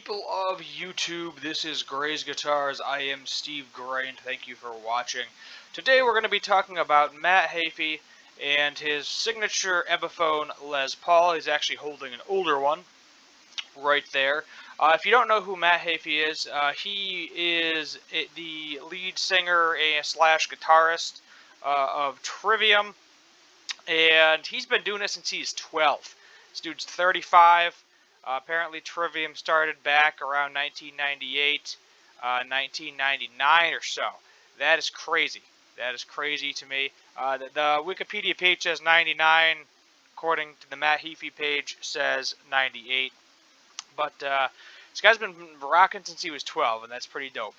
People of YouTube, this is Gray's Guitars. I am Steve Gray, and thank you for watching. Today we're going to be talking about Matt Heafy and his signature Epiphone Les Paul. He's actually holding an older one right there. If you don't know who Matt Heafy is, he is the lead singer slash guitarist of Trivium, and he's been doing this since he's 12. This dude's 35. Apparently Trivium started back around 1998, 1999 or so. That is crazy. That is crazy to me. The Wikipedia page says 99. According to the Matt Heafy page, says 98. But this guy's been rocking since he was 12, and that's pretty dope.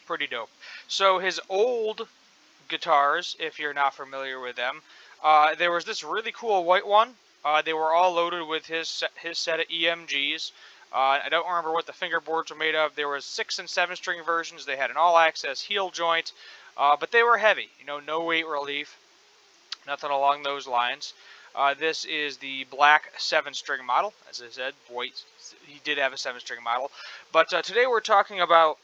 Pretty dope. So his old guitars, if you're not familiar with them, there was this really cool white one. They were all loaded with his set of EMGs. I don't remember what the fingerboards were made of. There was 6 and 7 string versions. They had an all-access heel joint, but they were heavy. You know, no weight relief, nothing along those lines. This is the black 7-string model. As I said, white. He did have a 7-string model. But today we're talking about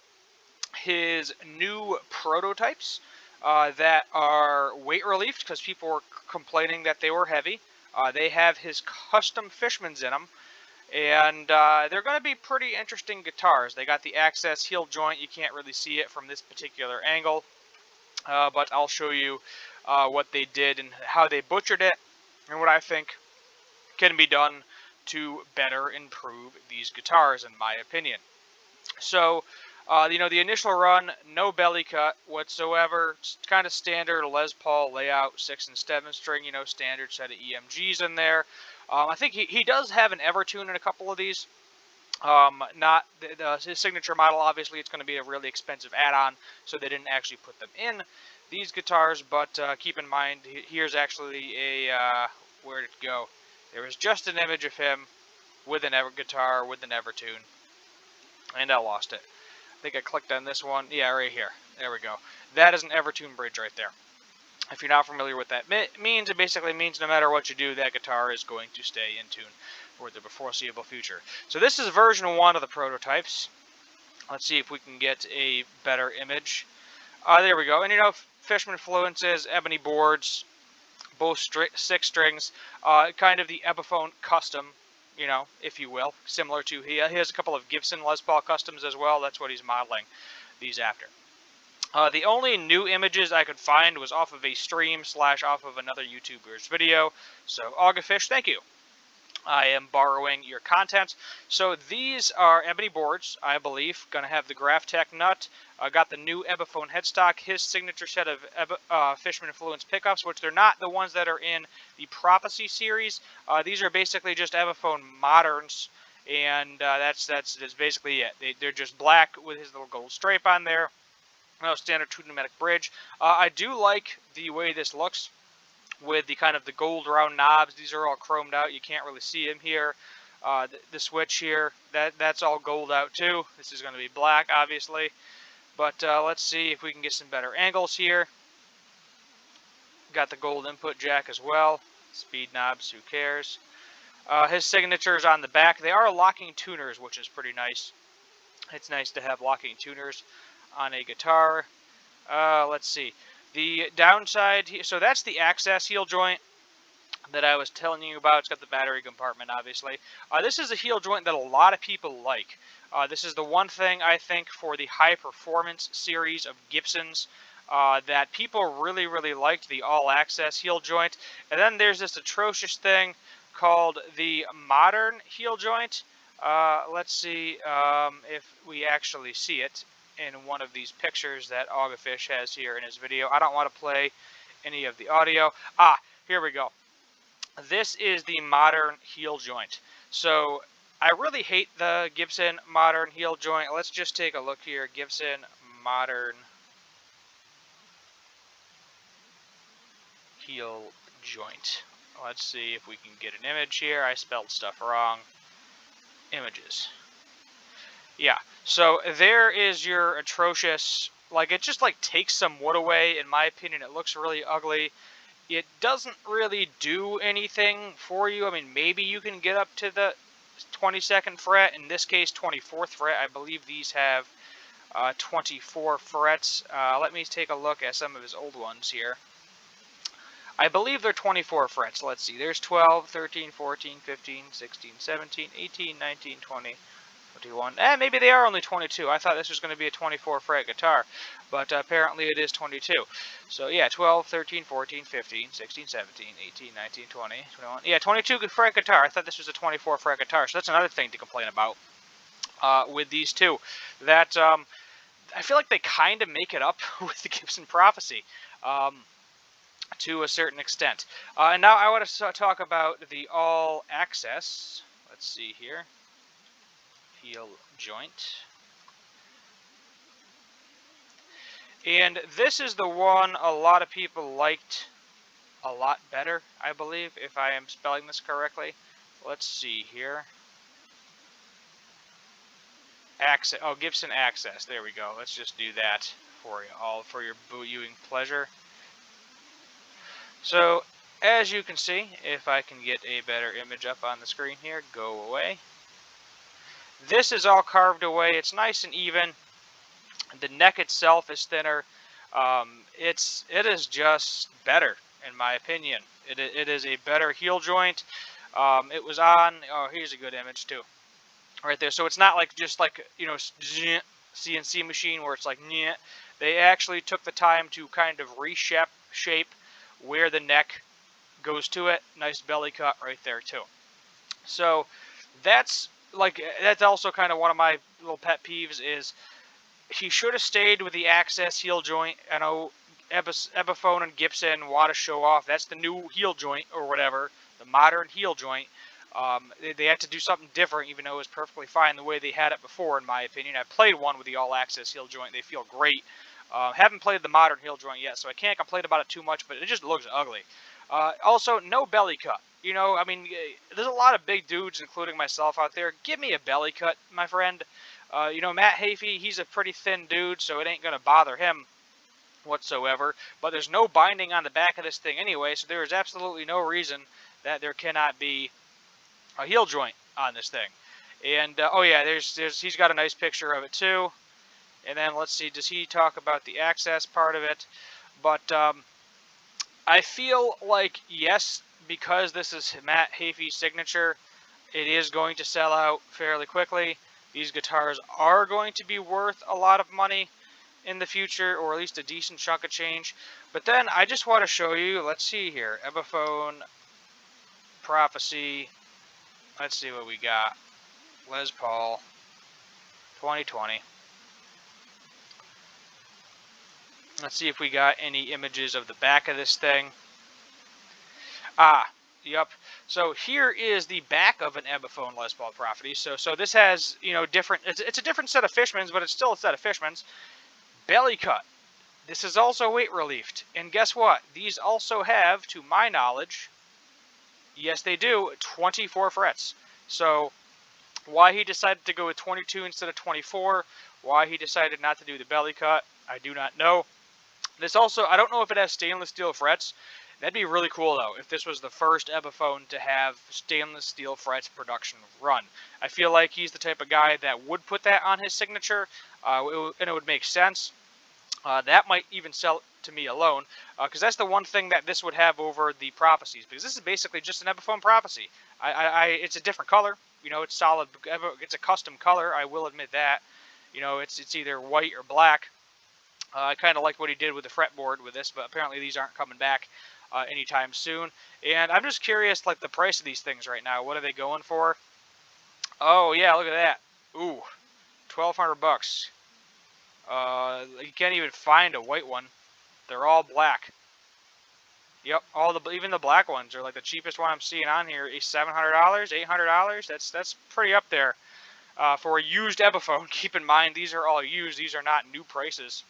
his new prototypes that are weight relieved because people were complaining that they were heavy. They have his custom Fishmans in them, and they're going to be pretty interesting guitars. They got the access heel joint. You can't really see it from this particular angle, but I'll show you what they did and how they butchered it, and what I think can be done to better improve these guitars, in my opinion. So, you know, the initial run, no belly cut whatsoever. It's kind of standard Les Paul layout, 6 and 7 string, you know, standard set of EMGs in there. I think he does have an Evertune in a couple of these. Not his signature model, obviously, it's going to be a really expensive add-on, so they didn't actually put them in these guitars, but keep in mind, here's actually a, where did it go? There was just an image of him with an guitar, with an Evertune, and I lost it. I think I clicked on this one. Yeah, right here. There we go. That is an Evertune bridge right there. If you're not familiar with that means, it basically means no matter what you do, that guitar is going to stay in tune for the foreseeable future. So this is version 1 of the prototypes. Let's see if we can get a better image. There we go. And you know, Fishman Fluences, ebony boards, both 6 strings, kind of the Epiphone custom, you know, if you will, similar to, he has a couple of Gibson Les Paul customs as well. That's what he's modeling these after. The only new images I could find was off of a stream / off of another YouTuber's video. So, Augafish, thank you. I am borrowing your content. So these are ebony boards, I believe. Going to have the Graphtec nut. Got the new Epiphone headstock, his signature set of Fishman Influence pickups, which they're not the ones that are in the Prophecy series. These are basically just Epiphone moderns, and that's basically it. They're just black with his little gold stripe on there. No standard 2-pneumatic bridge. I do like the way this looks, with the kind of the gold round knobs. These are all chromed out. You can't really see them here. The switch here, that's all gold out too. This is going to be black, obviously. But let's see if we can get some better angles here. Got the gold input jack as well. Speed knobs, who cares? His signature's on the back. They are locking tuners, which is pretty nice. It's nice to have locking tuners on a guitar. Let's see. The downside, so that's the access heel joint that I was telling you about. It's got the battery compartment, obviously. This is a heel joint that a lot of people like. This is the one thing, I think, for the high performance series of Gibsons that people really, really liked, the all-access heel joint. And then there's this atrocious thing called the modern heel joint. Let's see if we actually see it in one of these pictures that Augafish has here in his video. I don't want to play any of the audio. Here we go. This is the modern heel joint. So I really hate the Gibson modern heel joint. Let's just take a look here. Gibson modern heel joint. Let's see if we can get an image here. I spelled stuff wrong. Images. Yeah, so there is your atrocious, like, it just, like, takes some wood away, in my opinion. It looks really ugly. It doesn't really do anything for you. I mean, maybe you can get up to the 22nd fret, in this case 24th fret. I believe these have 24 frets. Let me take a look at some of his old ones here. I believe they're 24 frets. Let's see. There's 12, 13, 14, 15, 16, 17, 18, 19, 20, 21. Maybe they are only 22. I thought this was going to be a 24 fret guitar, but apparently it is 22. So yeah, 12, 13, 14, 15, 16, 17, 18, 19, 20, 21. Yeah, 22 fret guitar. I thought this was a 24 fret guitar. So that's another thing to complain about with these two. That I feel like they kind of make it up with the Gibson Prophecy. To a certain extent. And now I want to talk about the All Access. Let's see here. Heel joint. And this is the one a lot of people liked a lot better, I believe, if I am spelling this correctly. Let's see here. Access. Oh, Gibson Access. There we go. Let's just do that for you all for your viewing pleasure. So, as you can see, if I can get a better image up on the screen here, go away. This is all carved away. It's nice and even. The neck itself is thinner. It is just better, in my opinion. It is a better heel joint. It was on. Oh, here's a good image too, right there. So it's not like just like CNC machine where it's like nyeh. They actually took the time to kind of reshape where the neck goes to it. Nice belly cut right there too. So that's also kind of one of my little pet peeves is he should have stayed with the Access heel joint. I know Epiphone and Gibson want to show off. That's the new heel joint or whatever, the modern heel joint. They had to do something different, even though it was perfectly fine the way they had it before, in my opinion. I played one with the All Access heel joint. They feel great. Haven't played the modern heel joint yet, so I can't complain about it too much, but it just looks ugly. Also, no belly cut. You know, I mean, there's a lot of big dudes, including myself, out there. Give me a belly cut, my friend. You know, Matt Heafy, he's a pretty thin dude, so it ain't going to bother him whatsoever. But there's no binding on the back of this thing anyway, so there is absolutely no reason that there cannot be a heel joint on this thing. And, oh yeah, he's got a nice picture of it too. And then let's see, does he talk about the Access part of it? But I feel like, yes, because this is Matt Heafy's signature, it is going to sell out fairly quickly. These guitars are going to be worth a lot of money in the future, or at least a decent chunk of change. But then I just want to show you, let's see here, Epiphone, Prophecy, let's see what we got. Les Paul, 2020. Let's see if we got any images of the back of this thing. Yep. So here is the back of an Epiphone Les Paul Prophecy. So this has, you know, different. It's a different set of Fishmans, but it's still a set of Fishmans. Belly cut. This is also weight relieved, and guess what? These also have, to my knowledge, yes, they do, 24 frets. So why he decided to go with 22 instead of 24, why he decided not to do the belly cut, I do not know. This also, I don't know if it has stainless steel frets. That'd be really cool, though, if this was the first Epiphone to have stainless steel frets production run. I feel like he's the type of guy that would put that on his signature, and it would make sense. That might even sell to me alone, because that's the one thing that this would have over the Prophecies, because this is basically just an Epiphone Prophecy. It's a different color. You know, it's solid. It's a custom color. I will admit that. You know, it's either white or black. I kind of like what he did with the fretboard with this, but apparently these aren't coming back anytime soon. And I'm just curious, like, the price of these things right now. What are they going for? Oh yeah, look at that. Ooh, 1,200 bucks. You can't even find a white one. They're all black. Yep, even the black ones are like the cheapest one I'm seeing on here is $700, $800. That's pretty up there for a used Epiphone. Keep in mind these are all used. These are not new prices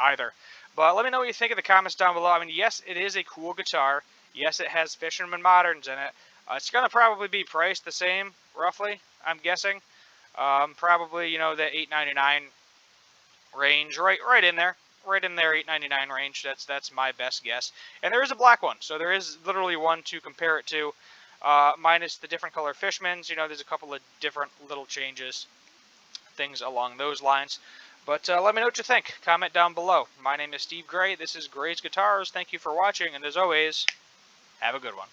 either. But let me know what you think in the comments down below. I mean, yes, it is a cool guitar. Yes, it has Fisherman Moderns in it. It's gonna probably be priced the same, roughly. I'm guessing. Probably, you know, the $899 range, right in there. Right in there, $899 range. That's my best guess. And there is a black one, so there is literally one to compare it to. minus the different color Fishmans. You know, there's a couple of different little changes, things along those lines. But let me know what you think. Comment down below. My name is Steve Gray. This is Gray's Guitars. Thank you for watching, and as always, have a good one.